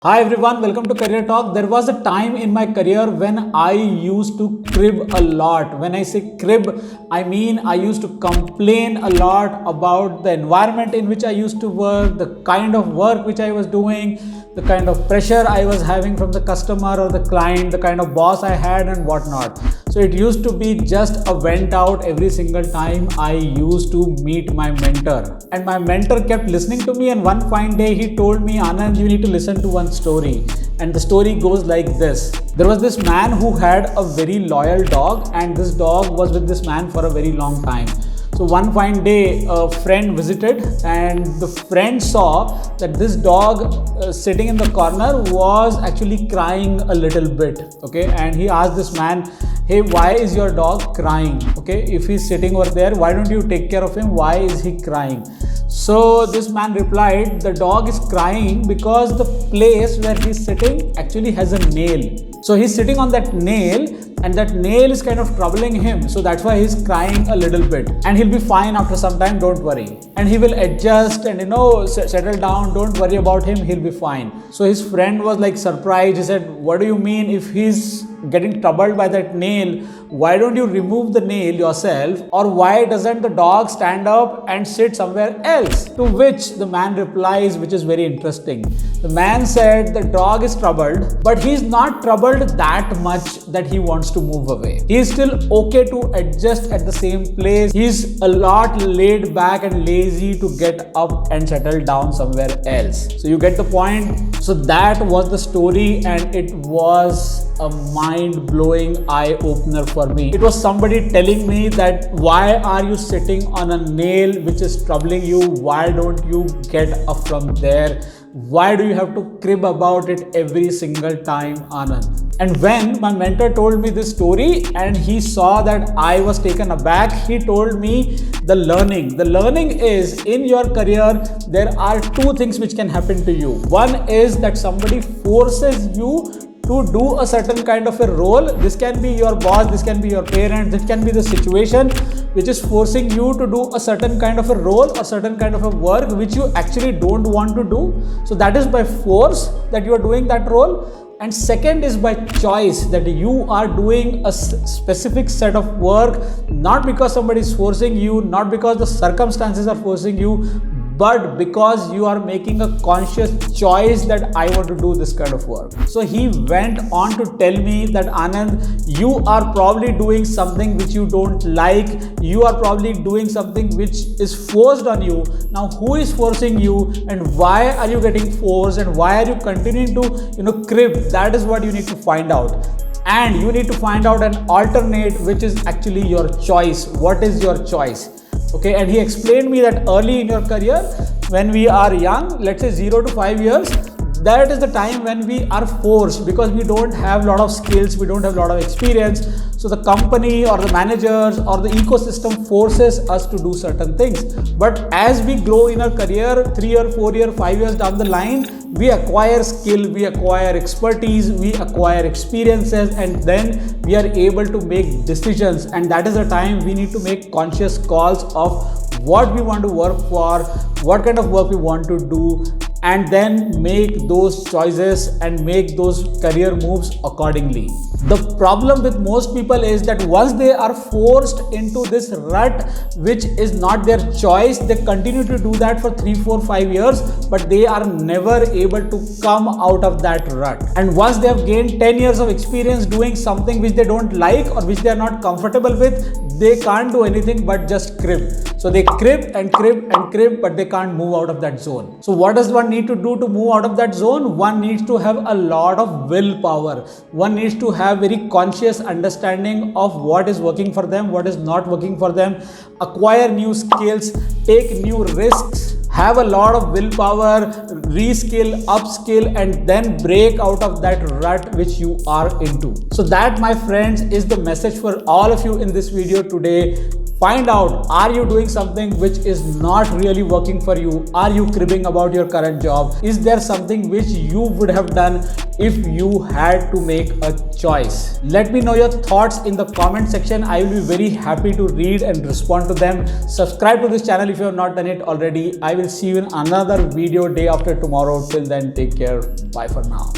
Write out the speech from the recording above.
Hi everyone, welcome to Career Talk. There was a time in my career when I used to crib a lot. When I say crib, I mean I used to complain a lot about the environment in which I used to work, the kind of work which I was doing, the kind of pressure I was having from the customer or the client, the kind of boss I had and whatnot. So it used to be just a vent out every single time I used to meet my mentor. And my mentor kept listening to me, and one fine day he told me, Anand, you need to listen to one story. And the story goes like this. There was this man who had a very loyal dog, and this dog was with this man for a very long time. So one fine day, a friend visited, and the friend saw that this dog sitting in the corner was actually crying a little bit. Okay, and he asked this man, hey, why is your dog crying? Okay, if he's sitting over there, why don't you take care of him? Why is he crying? So this man replied, the dog is crying because the place where he's sitting actually has a nail. So he's sitting on that nail, and that nail is kind of troubling him. So that's why he's crying a little bit. And he'll be fine after some time, don't worry. And he will adjust and settle down, don't worry about him, he'll be fine. So his friend was like surprised. He said, what do you mean? If he's getting troubled by that nail, why don't you remove the nail yourself? Or why doesn't the dog stand up and sit somewhere else? To which the man replies, which is very interesting. The man said the dog is troubled, but he's not troubled that much that he wants to move away. He is still okay to adjust at the same place. He's a lot laid back and lazy to get up and settle down somewhere else. So you get the point? So that was the story, and it was a mind-blowing eye-opener for me. It was somebody telling me that why are you sitting on a nail which is troubling you? Why don't you get up from there? Why do you have to crib about it every single time, Anand? And when my mentor told me this story and he saw that I was taken aback, he told me the learning. The learning is, in your career, there are two things which can happen to you. One is that somebody forces you to do a certain kind of a role. This can be your boss, this can be your parent, this can be the situation which is forcing you to do a certain kind of a role or certain kind of a work which you actually don't want to do. So that is by force that you are doing that role. And second is by choice, that you are doing a specific set of work, not because somebody is forcing you, not because the circumstances are forcing you, but because you are making a conscious choice that I want to do this kind of work. So he went on to tell me that, Anand, you are probably doing something which you don't like. You are probably doing something which is forced on you. Now, who is forcing you, and why are you getting forced, and why are you continuing to, crib? That is what you need to find out. And you need to find out an alternate, which is actually your choice. What is your choice? Okay, and he explained me that early in your career, when we are young, let's say 0 to 5 years, that is the time when we are forced, because we don't have a lot of skills, we don't have a lot of experience. So the company or the managers or the ecosystem forces us to do certain things. But as we grow in our career, 3 or 4 years, 5 years down the line, we acquire skill, we acquire expertise, we acquire experiences, and then we are able to make decisions. And that is the time we need to make conscious calls of what we want to work for, what kind of work we want to do, and then make those choices and make those career moves accordingly. The problem with most people is that once they are forced into this rut, which is not their choice, they continue to do that for 3, 4, 5 years, but they are never able to come out of that rut. And once they have gained 10 years of experience doing something which they don't like or which they are not comfortable with, they can't do anything but just crib. So they crib and crib and crib, but they can't move out of that zone. So what does one need to do to move out of that zone? One needs to have a lot of willpower. One needs to have very conscious understanding of what is working for them, what is not working for them, acquire new skills, take new risks, have a lot of willpower, reskill, upskill, and then break out of that rut which you are into. So that, my friends, is the message for all of you in this video today. Find out, are you doing something which is not really working for you? Are you cribbing about your current job? Is there something which you would have done if you had to make a choice? Let me know your thoughts in the comment section. I will be very happy to read and respond to them. Subscribe to this channel if you have not done it already. I will see you in another video day after tomorrow. Till then, take care. Bye for now.